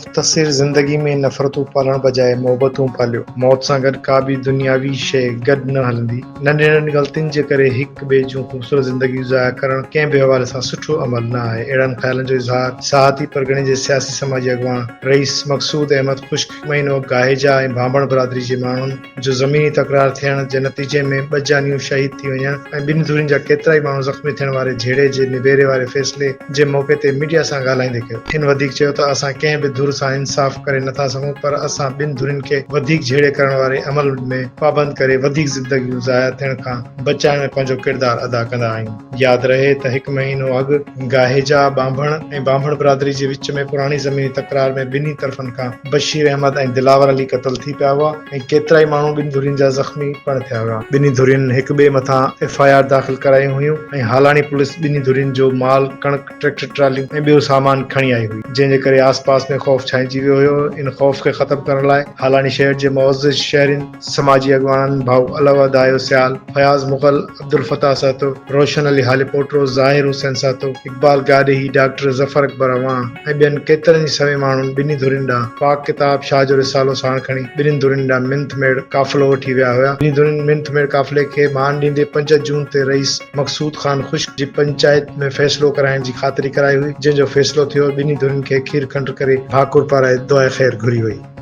मुख़्तसिर ज़िंदगी में नफ़रतूं पालण बजाए मोहबतूं पालियो। मौत सां गॾु का बि दुनियावी शइ गॾु न हलंदी। नंढी नंढी ग़लतियुनि जे करे हिक ॿिए जूं ख़ूबसूरत ज़िंदगियूं ज़ाया करणु कंहिं बि हवाले सां सुठो अमल न आहे। अहिड़नि ख़्यालनि जो इज़हार साहती परगि॒णे जे सियासी समाजी अॻवान रईस मक़सूद अहमद ख़ुश्क महीनो गाहेजा ऐं बांभण बिरादरी जे माण्हुनि जो ज़मीनी तकरार थियण जे नतीजे में 2 जानियूं शहीद थी वञण ऐं ॿिनि धुरियुनि जा केतिरा ई माण्हू ज़ख़्मी थियण वारे झेड़े जे निबेरे वारे फ़ैसिले जे मौक़े ते मीडिया सां ॻाल्हाईंदे कयो। हिन वधीक चयो त असां कंहिं बि धुर सां इंसाफ़ करे नथा सघूं, पर असां ॿिनि धुरियुनि खे वधीक झेड़े करण वारे अमल में पाबंद करे वधीक ज़िंदगियूं ज़ाया थियण खां बचाइण में पंहिंजो किरदारु अदा कंदा आहियूं। यादि रहे त 1 महीनो अॻु गाहेजा बांभण ऐं बांभण बिरादरी जे विच में पुराणी ज़मीनी तकरार में ॿिन्ही तरफ़नि खां बशीर अहमद ऐं दिलावर अली क़त्ल थी पिया हुआ ऐं केतिरा ई माण्हू ॿिनि धुरियुनि जा ज़ख़्मी पिण थिया हुआ। ॿिन्ही धुरियुनि हिक ॿिए मथां FIR दाख़िल करायूं हुयूं ऐं हालाणी पुलिस ॿिन्ही धुरियुनि जो माल, कणक, ट्रैक्टर ट्रालियूं ऐं ॿियो सामान खणी आई हुई, जंहिं जे करे आसपास में ख़ौफ़ छाइजी वियो हुयो। इन ख़ौफ़ खे ख़त्म करण लाइ हालाणी शहर जे मुअज़्ज़िज़ शहरियुनि, समाजी अॻवाननि भाउ अलवा दायो सियाल, फयाज़ मुग़ल, अब्दुल फ़ताह सातो, रोशन अली हाली पोटो, ज़ाहिर हुसैन सातो, इक़बाल गाॾेही, डॉक्टर ज़फ़र अकबर अवां ऐं ॿियनि केतिरनि ई सवे माण्हुनि ॿिन्ही धुरियुनि ॾांहुं पाक किताब शाह जो रिसालो साण खणी ॿिन्ही धुरियुनि ॾांहुं मिंथमेड़ काफ़िलो वठी विया हुआ। ॿिन्ही धुरियुनि मिंथमेड़ काफ़िले खे मान ॾींदे 5 जून ते रईस मक़सूद ख़ान ख़ुश्क जी पंचायत में फ़ैसिलो कराइण जी ख़ातिरी कराई हुई, जंहिं जो फ़ैसिलो थियो। ॿिन्ही धुरियुनि खे खीर खंड करे भाकुर पाराए दुआए ख़ैर घुरी हुई।